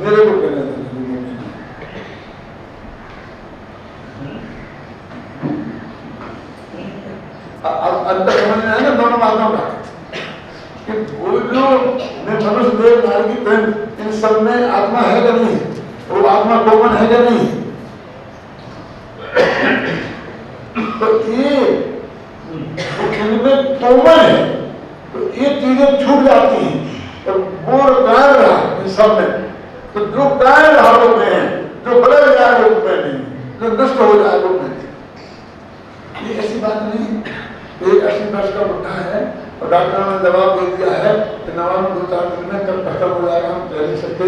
मेरे को कहने देना। अब अंतर समझ में है ना दोनों बातों का कि वो जो मनुष्य देव नारी की प्रेम, इन सब में आत्मा है क्या नहीं, वो आत्मा कोमन है क्या नहीं। तो ये इनमें कोमन है तो ये चीजें छूट जाती हैं, तो वो कायम रहा इन सब में। तो जो कायम रहा वो में है, जो बदल जाए वो में नहीं, जो नष्ट हो जाए वो में नहीं। ये ऐसी बात नहीं। एक 80 वर्ष का बुढ़ा है और डॉक्टर ने जवाब दे दिया है कि नवान 2-4 दिन में कल खत्म हो जाएगा, हम कह नहीं सकते,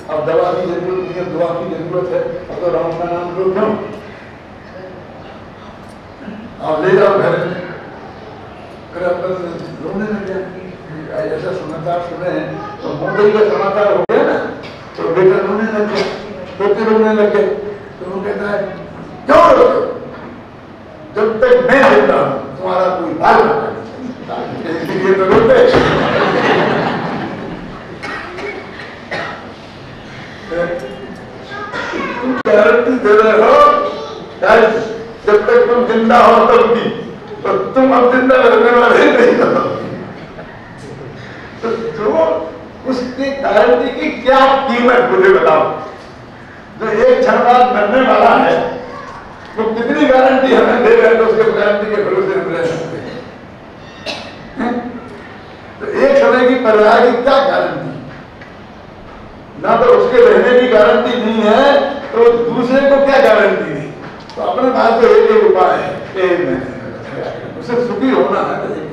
अब दवा की जरूरत नहीं है, दुआ की जरूरत है, अब तो राम का नाम लो क्यों, आप ले जाओ घर में। रोने लग गया, ऐसा समाचार सुने तो मोदी का समाचार हो गया ना, तो बेटा रोने लग गया, पोते रोने लग गए। तो वो कहता है क्यों रोते, जब तक मैं जिंदा हूं तुम्हारा कोई बाल ना करे, इसलिए तो रोते। तुम गारंटी दे रहे हो जब तक तुम जिंदा हो तब भी, तो तुम अब जिंदा रहने वाले नहीं हो। तो जो उसकी गारंटी की क्या कीमत मुझे बताओ। जो एक क्षण बाद मरने वाला है वो कितनी गारंटी हमें दे रहे हैं, तो उसके गारंटी के भरोसे हम रह सकते हैं। तो एक समय की परवाह की क्या गारंटी, ना तो उसके रहने की गारंटी नहीं है, तो दूसरे को क्या गारंटी दी। तो अपने पास तो एक उपाय है, उसे सुखी होना है,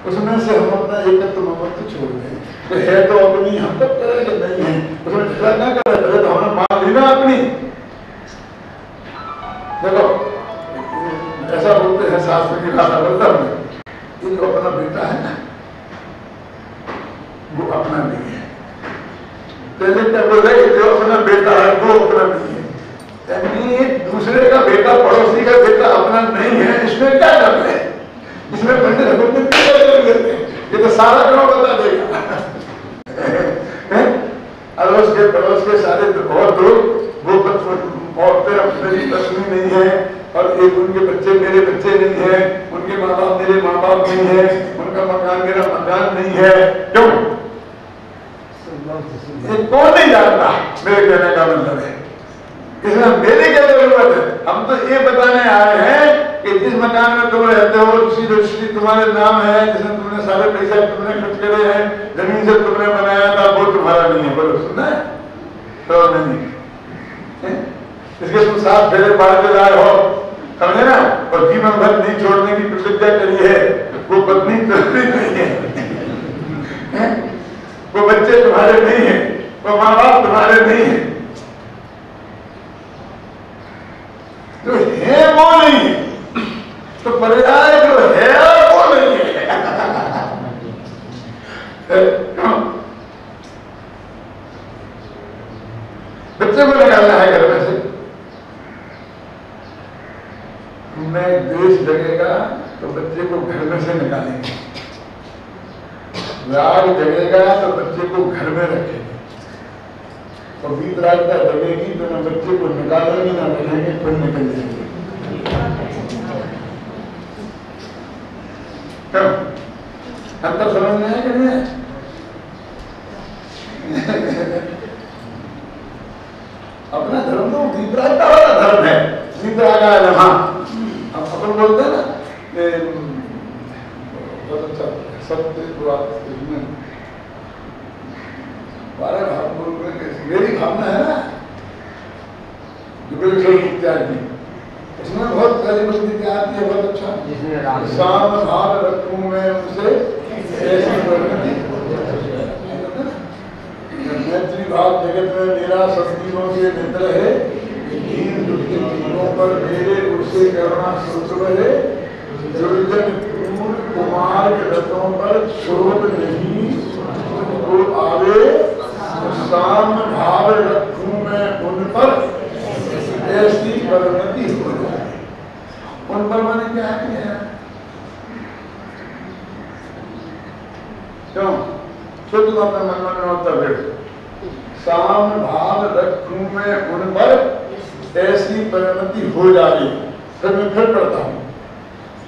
उसमें से हम अपना एकत्व ममत्व छोड़ दें। तो है तो अपनी, हम तो करेंगे नहीं है, उसमें झगड़ा ना करें, तो हमने मान ली ना अपनी। देखो ऐसा बोलते हैं शास्त्र की भाषा मतलब में, ये जो अपना बेटा है ना वो अपना नहीं है। पहले क्या बोल रहे, जो अपना बेटा है वो अपना नहीं है, यानी दूसरे का बेटा पड़ोसी का बेटा अपना नहीं है। इसमें क्या कर रहे हैं, इसमें पंडित हकूमत क्या करते हैं, ये तो सारा क्यों बता देगा। अड़ोस के सारे बहुत लोग वो औरतें अपनी पत्नी नहीं है, और एक उनके बच्चे मेरे बच्चे नहीं है, उनके माँ बाप मेरे माँ बाप नहीं है, उनका मकान मेरा मकान नहीं है। क्यों, ये कौन नहीं जानता मेरे कहने का मतलब है। इसमें मेरी क्या जरूरत है, हम तो ये बताने आए हैं कि जिस मकान में तुम रहते हो, उसी रजिस्ट्री तुम्हारे नाम है, जिसमें तुमने सारे पैसे तुमने खर्च करे हैं, जमीन से तुमने बनाया था, वो तुम्हारा नहीं है। बोलो सुनना है तो नहीं, इसके तुम 7 फेरे पार के लाए हो, समझे ना, और जीवन भर नहीं छोड़ने की प्रतिज्ञा करी है, वो पत्नी तुम्हारी नहीं है, वो बच्चे तुम्हारे नहीं है, वो माँ बाप तुम्हारे नहीं है, जो है वो नहीं है, तो पर्याय जो है वो नहीं है। बच्चे को निकालना है घर में से, में द्वेष जगेगा तो बच्चे को घर में से निकालेंगे, राग जगेगा तो बच्चे को घर में रखेंगे, और वीतरागता जगेगी तो ना बच्चे को निकालेंगे ना रखेंगे, खुद निकल जाएंगे। क्यों, अंतर समझ में है कि नहीं है? अपना धर्म तो वीतरागता वाला धर्म है, वीतरागा नमः। अपन बोलते हैं ना बहुत अच्छा सत्य बारह भाव बोल रहे, मेरी भावना है ना इत्यादि, उसमें बहुत सारी बस्ती क्या आती है, बहुत अच्छा साम भाव रखूं मैं उनसे ऐसी मैत्री भाव जगत में मेरा सस्तीनों के मित्र है, दीन दुखी तीनों पर मेरे उससे करुणा सुख है, दुर्जन क्रूर कुमार रथों पर शोभ नहीं तो आवे, साम भाव रखूं मैं उन पर ऐसी परिणति हो जाए। उन पर मैंने क्या किया, क्यों, शुद्ध तो अपने मन में होता है, साम भाव रखूं मैं उन पर, ऐसी परिणति हो जाए। फिर मैं फिर पढ़ता हूँ,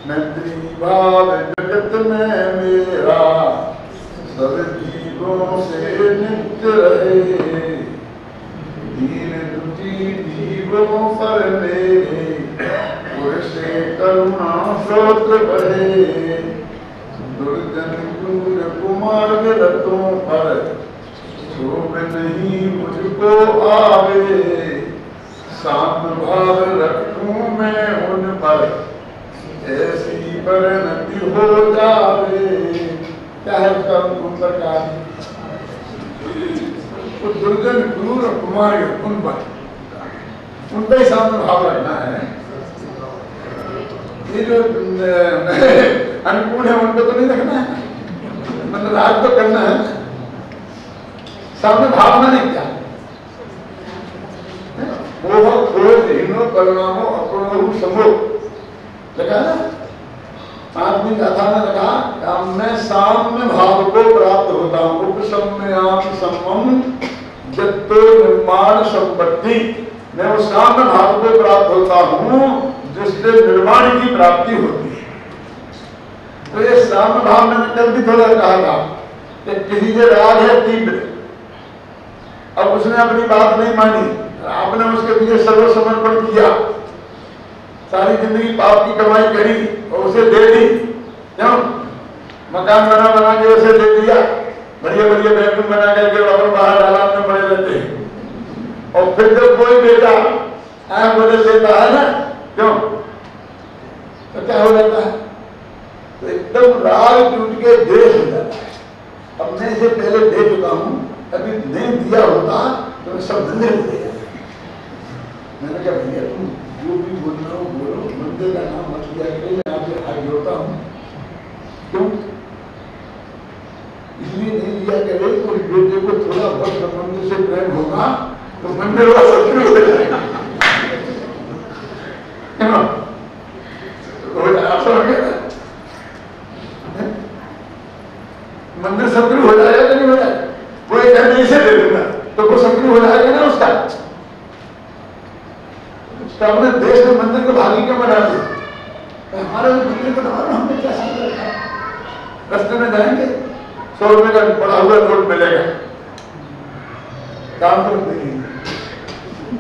मैत्री भाव जगत में मेरा, सब जीवों से नित्य रहे, दीन दुखी जीवों पर मेरे, से करुणा स्रोत बहे, दुर्जन क्रूर कुमार रतों पर, शोभ नहीं मुझको आवे, साम भाव रखूं मैं उन पर, ऐसी परिणति हो जावे। क्या है उसका उन पर का? वो दुर्जन क्रूर कुमार उन पर, उनका ही सामने भाव रखना है। ये जो अनुकूल है उनको तो नहीं रखना है, मतलब राग तो करना है। सामने भावना नहीं क्या? मोह क्रोध हीनो परिणामो अपूर्णो समो लगा ना। आदमी गाथा ने लगा, मैं साम्य भाव को प्राप्त होता हूँ। उपसम्याम सम्मम जत्तो निर्माण संपत्ति, मैं उस साम्य भाव को प्राप्त होता हूँ जिससे निर्माण की प्राप्ति होती है। तो ये साम्य भाव मैंने कल भी थोड़ा कहा था कि किसी से राग है तीव्र, अब उसने अपनी बात नहीं मानी, आपने उसके पीछे सर्वसमर्पण किया, सारी जिंदगी पाप की कमाई करी और उसे दे दी। क्यों? मकान बना बना के उसे दे दिया, बढ़िया बढ़िया बेडरूम बना करके अपन बाहर हालात में पड़े रहते हैं। और फिर जब कोई बेटा आंख बदल देता है ना, क्यों? तो क्या हो जाता है? तो एकदम राग टूट के देश हो जाता है। अब मैं इसे पहले दे चुका हूं, अभी नहीं दिया होता तो मैं सब धंधे हो गया। मैंने कहा भैया तुम जो भी बोल रहे हो बोलो, मंदिर का नाम मत लिया करें, मैं आपसे हाथ जोड़ता हूँ। क्यों? इसलिए नहीं लिया करे तो बेटे को थोड़ा बहुत मंदिर से प्रेम होगा तो मंदिर वाला शत्रु हो जाएगा। मंदिर शत्रु हो जाएगा तो नहीं हो जाएगा? वो एक नहीं से दे दूंगा तो वो शत्रु हो जाएगा ना उसका। तो अपने देश में मंदिर को भागी क्यों बना दिया? तो हमारे मंदिर को दबाना हमने क्या समझ रखा? रास्ते में जाएंगे 100 रुपए का पड़ा हुआ नोट मिलेगा, काम तो नहीं,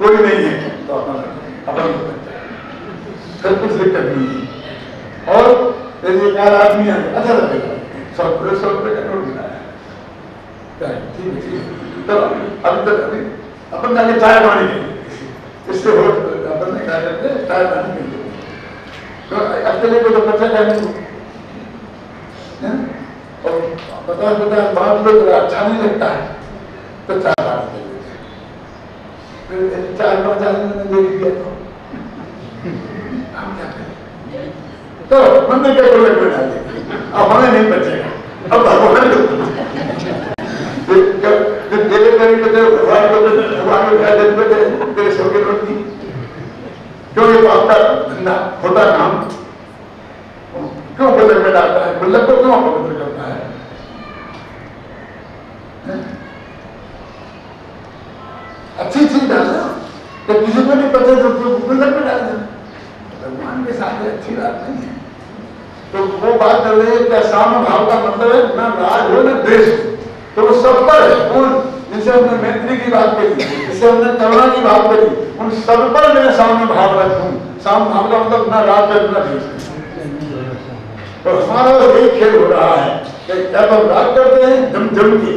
कोई नहीं है तो अपन सब कुछ दिक्कत नहीं है। और यदि एक आदमी है अच्छा लगेगा, 100 रुपए का नोट मिला है, ठीक है चलो अभी तक अभी अपन जाके चाय पानी के इससे हो अपन ने क्या करते चाय पानी के लिए तो अकेले को तो बच्चा क्या नहीं और 50-50 बात लोग अच्छा नहीं लगता है तो चाय पानी के लिए फिर 4-5 आदमी ने दे दिया हम क्या करें? तो मंदिर के गोले में डाल देंगे, अब हमें नहीं बचेगा। अब भगवान तेरे सौ के नोट की क्यों ये पाप का धंधा होता काम क्यों गुल्लक में डालता है? गुल्लक को क्यों पवित्र करता है? अच्छी चीज डालना तो किसी को नहीं पता तो गुल्लक में डाल देना, भगवान के साथ अच्छी बात नहीं है। तो वो बात कर रहे हैं क्या साम्य भाव का मतलब है ना राग हो ना द्वेष हो, तो वो सब पर है। कौन? जिसे हमने मैत्री की बात करी, जिसे हमने करुणा की बात करी, उन सब पर मैं साम्य भाव रखूं। साम्य भाव का मतलब ना राग करना द्वेष। तो हमारा यही खेल हो रहा है कि क्या तो राग करते हैं जम जम के,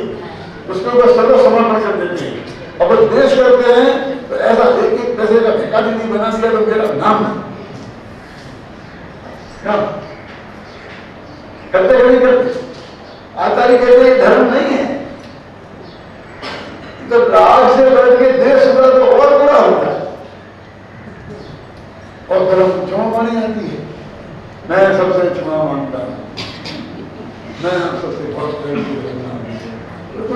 उसके ऊपर सर्व समर्पण कर देते हैं, और वो द्वेष करते हैं तो ऐसा एक एक पैसे का ठेका भी नहीं बना दिया तो मेरा नाम नहीं करते नहीं करते। आचार्य कहते हैं धर्म नहीं है, तो राग से बढ़ के देश हुआ तो और बड़ा होता है। और धर्म क्षमा मानी जाती है, मैं सबसे क्षमा मांगता हूं, मैं सबसे बहुत प्रेम करता हूं, तो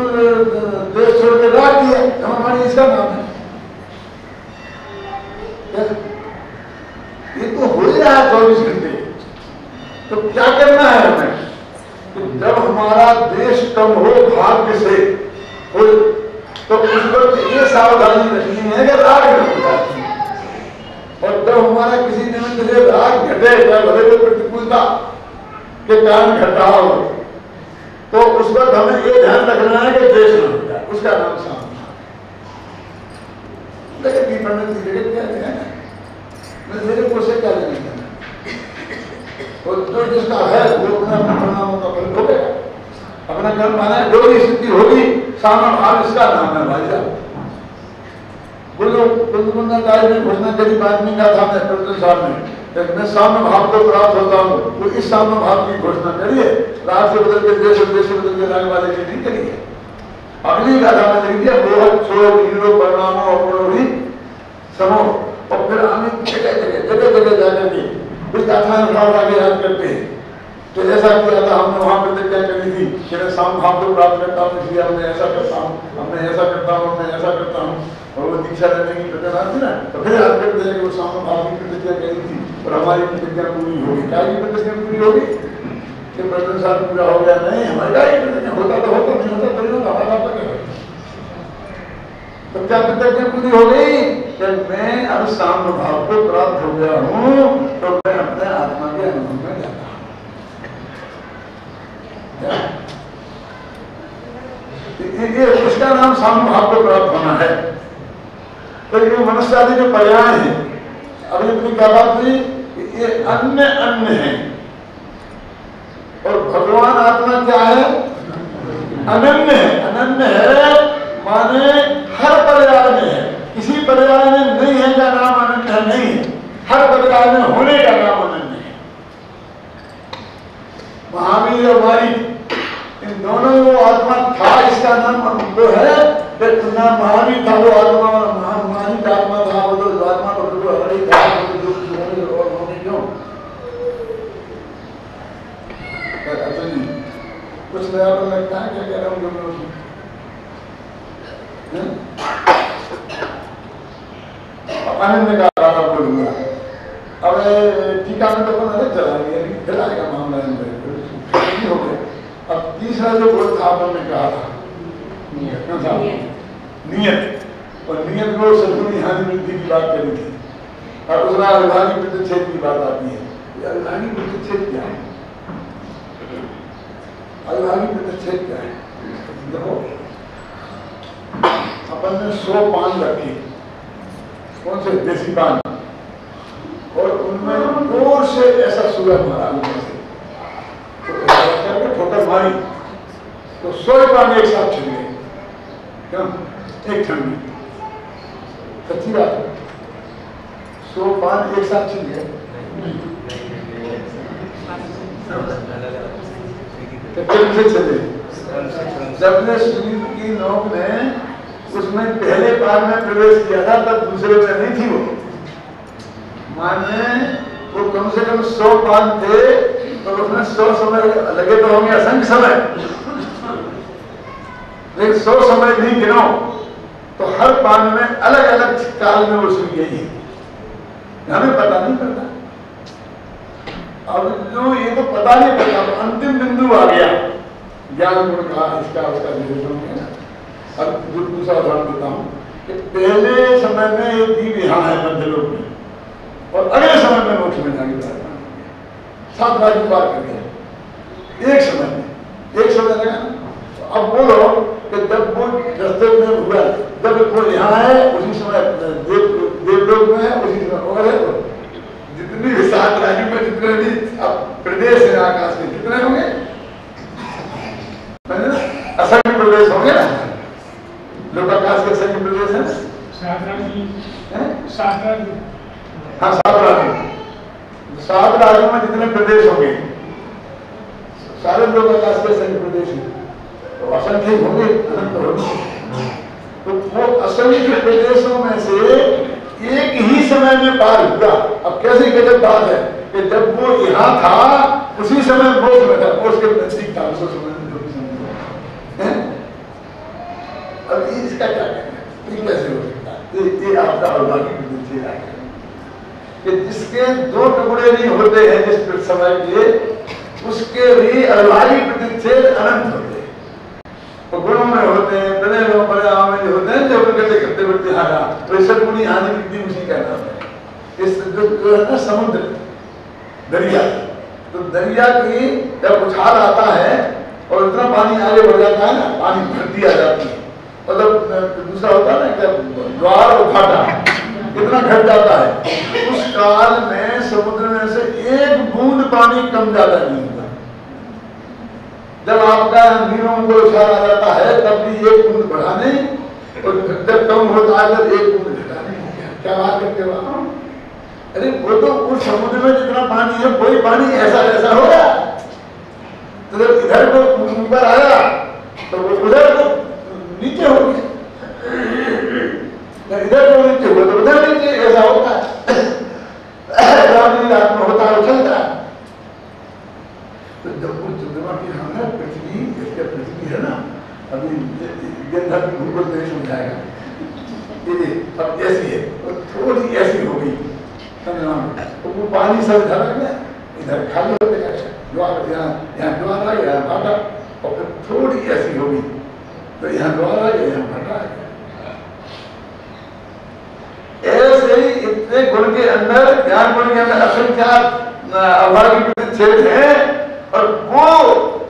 देश छोड़ के राग दिया, क्षमा मानी इसका नाम है। ये तो हो रहा है 24 घंटे। तो क्या करना है हमें? तो जब हमारा देश कम हो भाग्य से कोई तो उस वक्त ये सावधानी रखनी है कि राग घट जाती है, और जब हमारा किसी निमित्त से राग घटे या भले को प्रतिकूलता के कारण घटा हो, तो उस वक्त हमें ये ध्यान रखना है कि द्वेष न हो जाए, उसका नाम साम भाव। जगत की पंडित जगत क्या है, मेरे को से क्या लेना है, और जो जिसका है वो अपना परिणामों का फल भोगेगा, अपना कर्म माना है, जो भी स्थिति होगी साम भाव इसका नाम है भाई साहब। बुद्ध ने घोषणा करी बात नहीं कहा था मैं प्रत्येक साल में, मैं साम्य भाव को प्राप्त होता हूँ, तो इस साम्य भाव की घोषणा करिए, राग से बदल के देश से बदल के राग वाले की नहीं करिए। अगली गाथा में लिख दिया मोह छोड़ो हीरो परिणामों अपनोरी समो, और फिर हमें जगह जगह जाकर के उस गाथा अनुसार आगे याद करते हैं। तो ऐसा किया था हमने, वहां प्रतिज्ञा करी थी कि मैं साम भाव को प्राप्त करता हूँ, इसलिए हमने ऐसा करता हूँ, हमने ऐसा करता हूँ, हमने ऐसा करता हूँ, और वो दीक्षा लेने की प्रतिज्ञा थी ना, तो फिर याद करते हैं कि वो साम भाव की प्रतिज्ञा करी थी और हमारी प्रतिज्ञा पूरी होगी। क्या की प्रतिज्ञा पूरी होगी कि प्रति साल पूरा हो गया? नहीं, हमारी क्या प्रतिज्ञा होता तो होता, नहीं होता तो नहीं होता, हमारा क्या। तो क्या प्रतिज्ञा पूरी हो गई कि मैं अब साम भाव को प्राप्त हो गया हूँ, तो मैं अपने आत्मा के अनुभव में जाता हूँ। ये उसका नाम साम भाव को प्राप्त होना है। तो ये मनुष्य आदि जो पर्याय है, अभी अपनी क्या बात हुई, ये अन्य अन्य है, और भगवान आत्मा क्या है? अनन्य है। अनन्य है माने हर पर्याय में है, किसी पर्याय में नहीं है का नाम अनन्य है नहीं है, हर पर्याय में होने का नाम अनन्य है। महावीर और वारी इन दोनों वो आत्मा था, इसका नाम वो है, नाम महावीर था वो आत्मा, महावीर आत्मा था वो, तो आत्मा को तो हरी था और होने क्यों? अच्छा जी, कुछ नया पर लगता है क्या कह रहा हूँ? आनंद का राधा बोलूंगा। अब टीका में तो अपन अलग चला गया, फिर आएगा मामला हो गया। अब तीसरा जो बोल था आपने कहा था नियत, और नियत को सदगुणी हानि वृद्धि की बात करी थी, और उसमें अविभागी प्रतिच्छेद की बात आती है। अविभागी प्रतिच्छेद क्या है? अविभागी प्रतिच्छेद क्या है? देखो, अपन ने 100 पान रखे, कौन से? देसी पान, और उनमें जोर से ऐसा सूरज मारा ऊपर से, तो ठोकर मारी तो 100 पान एक साथ छिड़ गए। क्यों? एक क्षण में। सच्ची बात है, 100 पान एक साथ छिड़ गए। से चले जब ने शरीर की नोक ने उसमें पहले पान में प्रवेश किया था, तब दूसरे में नहीं थी वो। माने वो कम से कम 100 पान थे, तो उसमें 100 समय लगे तो होंगे, असंख्य समय, लेकिन 100 समय नहीं गिनो तो हर पान में अलग अलग काल में वो सुन गई है, हमें पता नहीं पड़ता। अब जो ये तो पता नहीं पड़ता, तो अंतिम बिंदु आ गया ज्ञान गुण का, इसका उसका विवेचन है। अब दूसरा उदाहरण देता हूँ कि पहले समय में ये जीव यहाँ है मध्यलोक में, और अगले समय में मोक्ष में जाके जाता 7 राज्य पार कर गया एक समय में, एक समय लगा। अब बोलो कि जब वो रास्ते में हुआ, जब वो यहाँ है उसी समय देवलोक में है, उसी समय और है, जितनी भी 7 राज्यों में जितने भी अब प्रदेश है आकाश में, कितने होंगे? असंख्य प्रदेश होंगे ना, लोक आकाश के असंख्य प्रदेश है। 7 राज्य, हाँ 7 राज्य, 7 राज्यों में जितने प्रदेश होंगे सारे लोग आकाश के असंख्य प्रदेश हैं, तो असंख्य होंगे, अनंत होंगे। तो वो असंख्य प्रदेशों में से एक ही समय में पार हुआ। अब कैसे गजब बात है कि जब वो यहाँ था उसी समय मोक्ष में था, उसके नजदीक था, उस समय अब इसका क्या कहना है? कैसे हो सकता है? ये आपका अवभागी प्रतिच्छेद है कि जिसके 2 टुकड़े नहीं होते हैं जिस समय के, उसके भी अवभागी प्रतिच्छेद अनंत होते हैं। तो वो गुणों में होते हैं, बड़े में जो होते हैं, जो करते करते बढ़ते आगा, तो सदगुणी हानि वृद्धि उसी का नाम है। इस जो है ना समुद्र, दरिया, तो दरिया की जब उछाल आता है और इतना पानी आगे बढ़ जाता है ना, पानी भरती आ जाती है, मतलब दूसरा होता है ना क्या, द्वार और भाटा कितना घट जाता है, उस काल में समुद्र में से एक बूंद पानी कम ज्यादा नहीं होता। जब आपका नीरों को उछाल आ जाता है तब भी एक बूंद बढ़ाने, और जब कम होता है तब एक बूंद घटाने। क्या बात करते हो आप? अरे वो तो उस समुद्र में जितना पानी है वही पानी ऐसा ऐसा होगा, तो जब इधर को ऊपर आया तो वो उधर को नीचे हो गया, इधर को नीचे हुआ तो उधर नीचे, ऐसा होता है। रात में होता है, चलता है। तो जब वो चंद्रमा की हम पृथ्वी, इसके पृथ्वी है ना, अभी दिन भर भूगोल नहीं समझाएगा, ये अब ऐसी है, तो थोड़ी ऐसी हो गई चंद्रमा में, तो वो पानी सब इधर आ गया, इधर खाली हो गया, द्वार यहाँ द्वार आ गया, भाटा, और फिर थोड़ी ऐसी हो गई तो यहाँ द्वार आ गया, यहाँ भाटा आ गया। ऐसे ही इतने गुण के अंदर, ज्ञान गुण के अंदर असंख्यात अभागी छेद है, और वो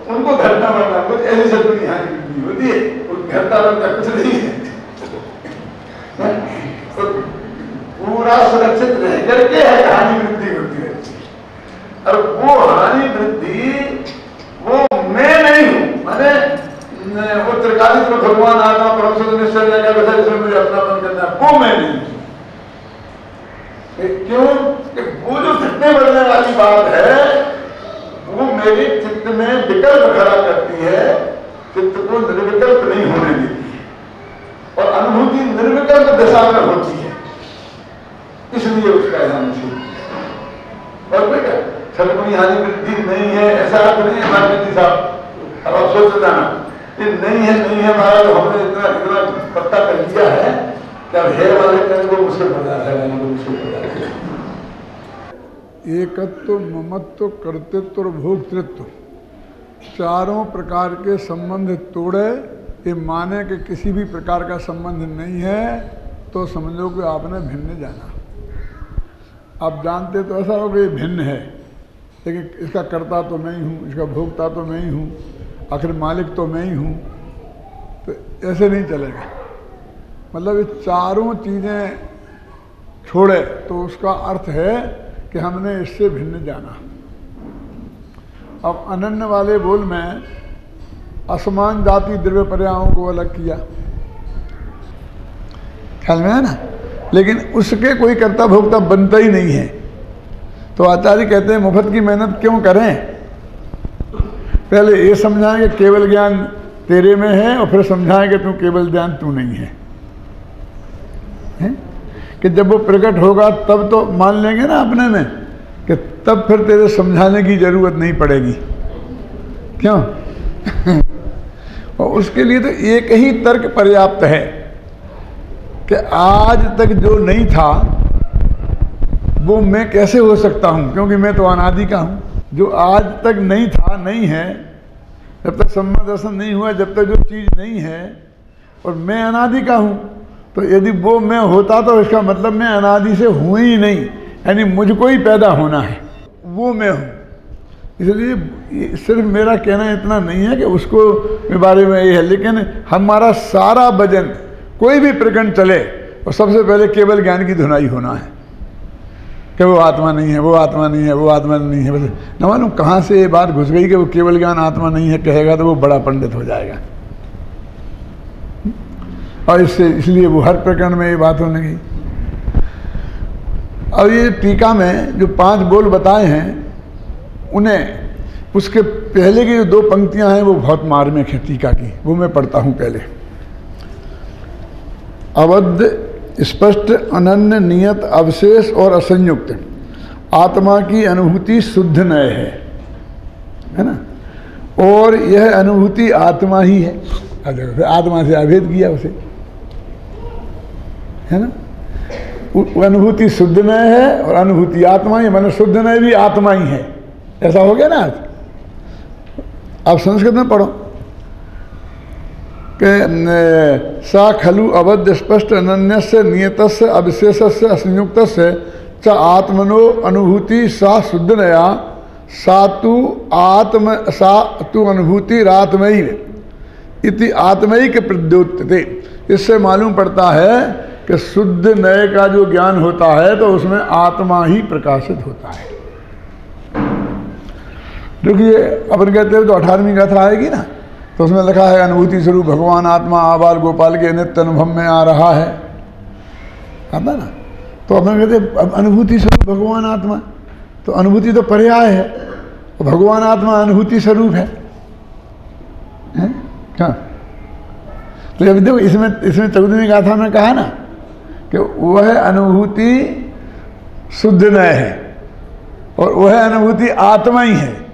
उनको घटना बढ़ना कुछ ऐसी सदगुणी हानि वृद्धि होती है, घटना बढ़ना कुछ नहीं है। तो पूरा सुरक्षित रह करके हानि वृद्धि होती है, और वो हानि वृद्धि वो मैं नहीं हूं, माने वो त्रिकालिक में भगवान आत्मा परम सत्य निश्चय का वैसा जिसमें मुझे अपनापन करना है, वो मैं नहीं हूं। क्यों? कि वो जो घटने बढ़ने वाली बात है वो मेरे चित्त में विकल्प खड़ा करती है, चित्त को निर्विकल्प नहीं होने देती है, और अनुभूति निर्विकल्प दशा में होती है, इसलिए उसका ध्यान छूट। और बेटा सदगुणी हानि वृद्धि नहीं है ऐसा अर्थ नहीं है मार्केट साहब, अब आप सोच जाना ये नहीं है हमारा, तो हमने इतना पत्ता कर दिया है क्या हेर वाले करने को मुश्किल पड़ जाता है, मुश्किल पड़ जाता है। एकत्व, ममत्व, कर्तृत्व और भोक्तृत्व, चारों प्रकार के संबंध तोड़े, ये माने कि किसी भी प्रकार का संबंध नहीं है, तो समझो कि आपने भिन्न जाना। आप जानते तो ऐसा हो कि ये भिन्न है, लेकिन इसका कर्ता तो मैं ही हूँ, इसका भोक्ता तो मैं ही हूँ, आखिर मालिक तो मैं ही हूँ, तो ऐसे नहीं चलेगा। मतलब ये चारों चीज़ें छोड़े तो उसका अर्थ है कि हमने इससे भिन्न जाना। अब अनन्य वाले बोल में असमान जाति द्रव्य पर्यायों को अलग किया, ख्याल में है ना, लेकिन उसके कोई कर्ता भोक्ता बनता ही नहीं है। तो आचार्य कहते हैं मुफ्त की मेहनत क्यों करें, पहले ये समझाएं कि केवल ज्ञान तेरे में है, और फिर समझाएं कि तू केवल ज्ञान तू नहीं है, कि जब वो प्रकट होगा तब तो मान लेंगे ना अपने में, कि तब फिर तेरे समझाने की जरूरत नहीं पड़ेगी। क्यों? और उसके लिए तो एक ही तर्क पर्याप्त है कि आज तक जो नहीं था वो मैं कैसे हो सकता हूँ, क्योंकि मैं तो अनादि का हूँ। जो आज तक नहीं था नहीं है, जब तक सम्मा दर्शन नहीं हुआ, जब तक जो चीज़ नहीं है, और मैं अनादि का हूँ, तो यदि वो मैं होता तो इसका मतलब मैं अनादि से हूँ ही नहीं, यानी मुझको ही पैदा होना है, वो मैं हूँ। इसलिए सिर्फ मेरा कहना इतना नहीं है कि उसको के बारे में ये है, लेकिन हमारा सारा वजन कोई भी प्रकरण चले और सबसे पहले केवल ज्ञान की धुनाई होना है कि वो आत्मा नहीं है, वो आत्मा नहीं है, वो आत्मा नहीं है। बस न मालूम कहाँ से ये बात घुस गई कि वो केवल ज्ञान आत्मा नहीं है कहेगा तो वो बड़ा पंडित हो जाएगा, और इसलिए वो हर प्रकरण में ये बात होने गई। और ये टीका में जो 5 बोल बताए हैं, उन्हें उसके पहले की जो 2 पंक्तियां हैं वो बहुत मार्मिक है टीका की, वो मैं पढ़ता हूं पहले। अवध स्पष्ट अनन्य नियत अवशेष और असंयुक्त आत्मा की अनुभूति शुद्ध नय है ना, और यह अनुभूति आत्मा ही है। आत्मा से अभेद किया उसे, है ना, वो अनुभूति शुद्ध नय है और अनुभूति आत्मा ही, मतलब शुद्ध नय भी आत्मा ही है, ऐसा हो गया ना। आप संस्कृत में पढ़ो, कि सा खलु अवध स्पष्ट अनन्यस्य नियतस्य अविशेषस्य असंयुक्तस्य च आत्मनो अनुभूति सा शुद्धनया सा तु अनुभूति रात्मयी इति आत्मयिक प्रद्योतते। इससे मालूम पड़ता है कि शुद्ध नए का जो ज्ञान होता है तो उसमें आत्मा ही प्रकाशित होता है। देखिए अपन कहते हैं तो 18वीं गाथा आएगी ना, तो उसमें लिखा है अनुभूति स्वरूप भगवान आत्मा आबाल गोपाल के नित्य अनुभव में आ रहा है, आता ना। तो अपन कहते हैं अनुभूति स्वरूप भगवान आत्मा, तो अनुभूति तो पर्याय है, तो भगवान आत्मा अनुभूति स्वरूप है क्या? तो अभी देखो इसमें 14वीं गाथा में कहा ना कि वह अनुभूति शुद्ध नय है और वह अनुभूति आत्मा ही है।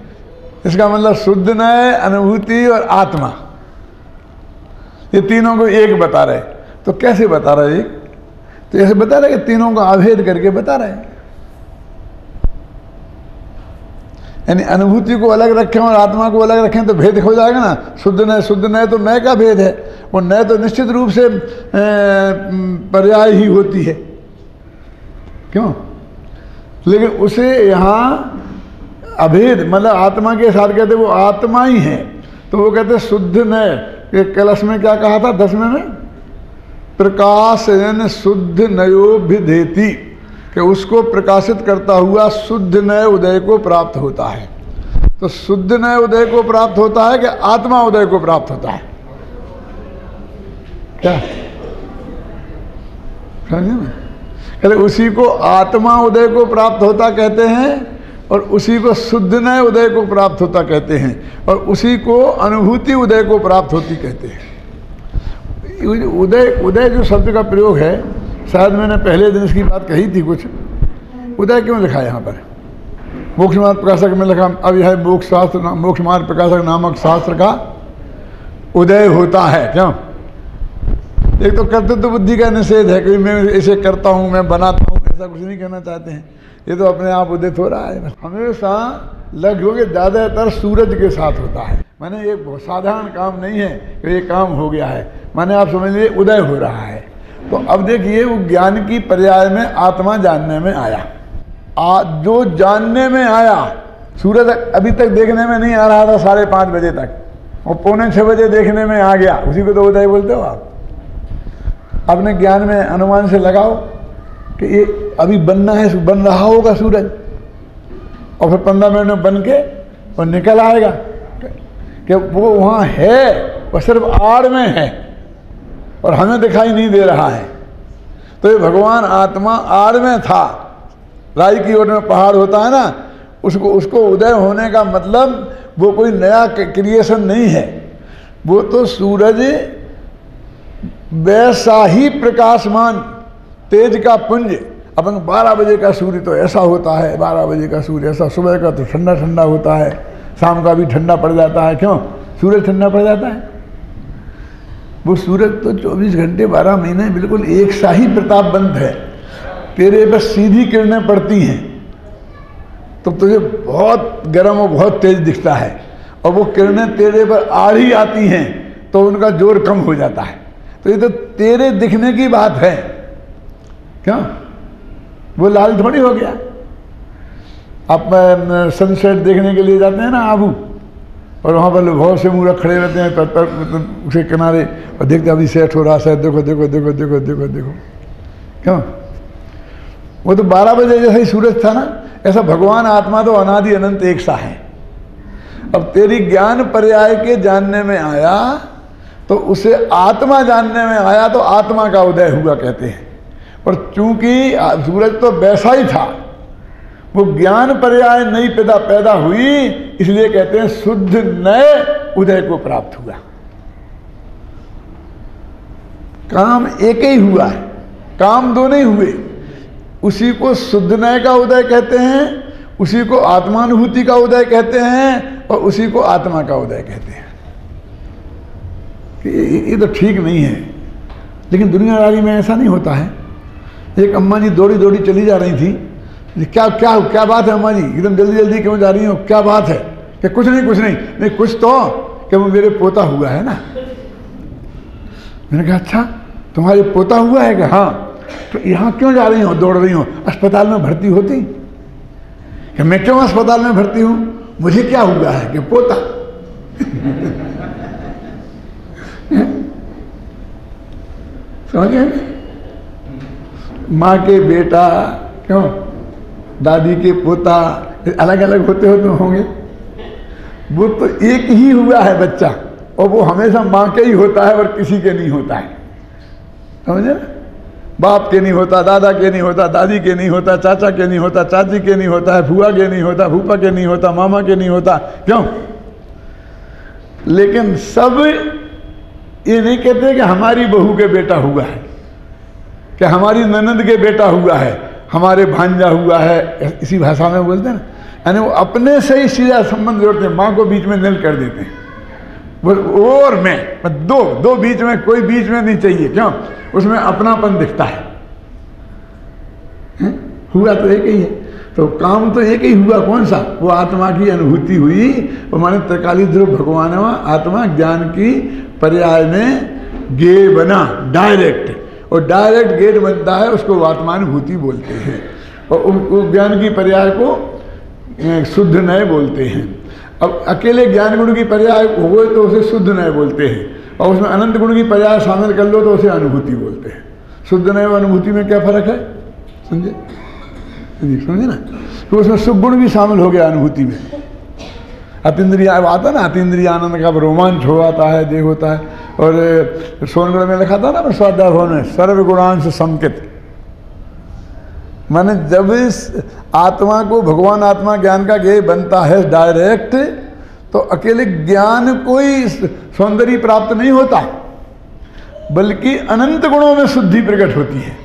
इसका मतलब शुद्ध नय, अनुभूति और आत्मा, ये तीनों को एक बता रहे। तो कैसे बता रहे? एक तो ऐसे बता रहे कि तीनों को अभेद करके बता रहे, यानी अनुभूति को अलग रखें और आत्मा को अलग रखें तो भेद हो जाएगा ना। शुद्ध नय तो नय का भेद है, और नय तो निश्चित रूप से पर्याय ही होती है, क्यों? लेकिन उसे यहाँ अभेद मतलब आत्मा के साथ कहते वो आत्मा ही है, तो वो कहते शुद्ध नय। ये कलश में क्या कहा था 10वें में? प्रकाशयन शुद्ध नयोभिधेति, कि उसको प्रकाशित करता हुआ शुद्ध नय उदय को प्राप्त होता है। तो शुद्ध नय उदय को प्राप्त होता है कि आत्मा उदय को प्राप्त होता है? क्या समझे ना? कहते उसी को आत्मा उदय को प्राप्त होता कहते हैं, और उसी को शुद्ध नय उदय को प्राप्त होता कहते हैं, और उसी को अनुभूति उदय को प्राप्त होती कहते हैं। उदय जो शब्द का प्रयोग है, शायद मैंने पहले दिन इसकी बात कही थी कुछ। उदय क्यों लिखा है यहाँ पर? मोक्ष मार्ग प्रकाशक में लिखा, अब यह मोक्ष मार्ग प्रकाशक नामक शास्त्र का उदय होता है। क्यों? एक तो कर्तृत्व बुद्धि का निषेध है कि मैं इसे करता हूँ, मैं बनाता हूँ, ऐसा कुछ नहीं कहना चाहते हैं। ये तो अपने आप उदित हो रहा है। हमेशा लगभग ज़्यादातर सूरज के साथ होता है। माने ये बहुत साधारण काम नहीं है कि ये काम हो गया है, माने आप समझ लीजिए उदय हो रहा है। तो अब देखिए वो ज्ञान की पर्याय में आत्मा जानने में आया, जो जानने में आया, सूरज अभी तक देखने में नहीं आ रहा था 5:30 बजे तक, और 5:45 बजे देखने में आ गया, उसी को तो उदय बोलते हो आप। अपने ज्ञान में अनुमान से लगाओ कि ये अभी बनना है, बन रहा होगा सूरज, और फिर 15 मिनट में बन के और निकल आएगा, कि वो वहाँ है, वो सिर्फ आड़ में है और हमें दिखाई नहीं दे रहा है। तो ये भगवान आत्मा आड़ में था। राई की ओर में पहाड़ होता है ना, उसको उदय होने का मतलब वो कोई नया क्रिएशन नहीं है, वो तो सूरज वैसा ही प्रकाशमान तेज का पुंज। अपन 12 बजे का सूर्य तो ऐसा होता है, 12 बजे का सूर्य ऐसा, सुबह का तो ठंडा ठंडा होता है, शाम का भी ठंडा पड़ जाता है। क्यों? सूरज ठंडा पड़ जाता है। वो सूरज तो 24 घंटे 12 महीने बिल्कुल एक सा ही प्रतापवंत है। तेरे पर सीधी किरणें पड़ती हैं तो तुझे बहुत गर्म और बहुत तेज दिखता है, और वो किरणें तेरे पर आड़ी आती हैं तो उनका जोर कम हो जाता है। तो ये तो तेरे दिखने की बात है। क्या वो लाल थोड़ी हो गया? आप सनसेट देखने के लिए जाते हैं ना आबू, और वहाँ पर बहुत से मूर्ख खड़े रहते हैं पर उसके किनारे, और देखते अभी सेट हो रहा है, देखो देखो देखो देखो देखो देखो। क्यों? वो तो 12 बजे जैसा ही सूरज था ना, ऐसा भगवान आत्मा तो अनादि अनंत एक सा है। अब तेरी ज्ञान पर्याय के जानने में आया तो उसे आत्मा जानने में आया, तो आत्मा का उदय हुआ कहते हैं। और चूंकि सूरज तो वैसा ही था, वो ज्ञान पर्याय नई पैदा हुई, इसलिए कहते हैं शुद्ध नए उदय को प्राप्त हुआ। काम एक ही हुआ है, काम दो नहीं हुए। उसी को शुद्ध नय का उदय कहते हैं, उसी को आत्मानुभूति का उदय कहते हैं, और उसी को आत्मा का उदय कहते हैं। ये तो ठीक नहीं है, लेकिन दुनियादारी में ऐसा नहीं होता है। एक अम्मा जी दौड़ी दौड़ी चली जा रही थी, क्या क्या क्या बात है अम्मा जी, एकदम जल्दी जल्दी क्यों जा रही हो, क्या बात है? कि कुछ नहीं कुछ नहीं, नहीं कुछ तो कि वो मेरे पोता हुआ है ना। मैंने कहा अच्छा तुम्हारे पोता हुआ है क्या? हाँ। तो यहाँ क्यों जा रही हो, दौड़ रही हो? अस्पताल में भर्ती होती कि मैं क्यों अस्पताल में भर्ती हूँ, मुझे क्या हुआ है कि पोता। समझे? माँ के बेटा, क्यों दादी के पोता, अलग अलग होते होते होंगे। वो तो एक ही हुआ है बच्चा, और वो हमेशा माँ के ही होता है और किसी के नहीं होता है। समझे? बाप के नहीं होता, दादा के नहीं होता, दादी के नहीं होता, चाचा के नहीं होता, चाची के नहीं होता है, फूआ के नहीं होता, फूफा के नहीं होता, मामा के नहीं होता। क्यों? लेकिन सब ये नहीं कहते कि हमारी बहू के बेटा हुआ है, कि हमारी ननद के बेटा हुआ है, हमारे भांजा हुआ है, इसी भाषा में बोलते हैं ना। यानी वो अपने से ही सीधा संबंध जोड़ते हैं, माँ को बीच में निल कर देते हैं। वो और मैं दो बीच में, कोई बीच में नहीं चाहिए। क्यों? उसमें अपनापन दिखता है। हुआ तो एक ही है, तो काम तो एक ही हुआ। कौन सा? वो आत्मा की अनुभूति हुई। वो माने त्रिकाली ध्रुव भगवान आत्मा ज्ञान की पर्याय में गे बना डायरेक्ट, और डायरेक्ट गेट बनता है, उसको आत्मानुभूति बोलते हैं। और ज्ञान की पर्याय को शुद्ध नय बोलते हैं। अब अकेले ज्ञान गुण की पर्याय हो तो उसे शुद्ध नय बोलते हैं, और उसमें अनंत गुण की पर्याय शामिल कर लो तो उसे अनुभूति बोलते हैं। शुद्ध नय और अनुभूति में क्या फर्क है? समझे? समझे ना? तो उसमें सुख गुण भी शामिल हो गया अनुभूति में। अतीन्द्रिय आता ना, अतीन्द्रिय आनंद का रोमांच हो आता है, देह होता है। और सोनगढ़ में लिखा था ना स्वाध्याय भवन में, सर्वगुणांश संकित। माने जब इस आत्मा को भगवान आत्मा ज्ञान का गेय बनता है डायरेक्ट, तो अकेले ज्ञान कोई सौंदर्य प्राप्त नहीं होता, बल्कि अनंत गुणों में शुद्धि प्रकट होती है।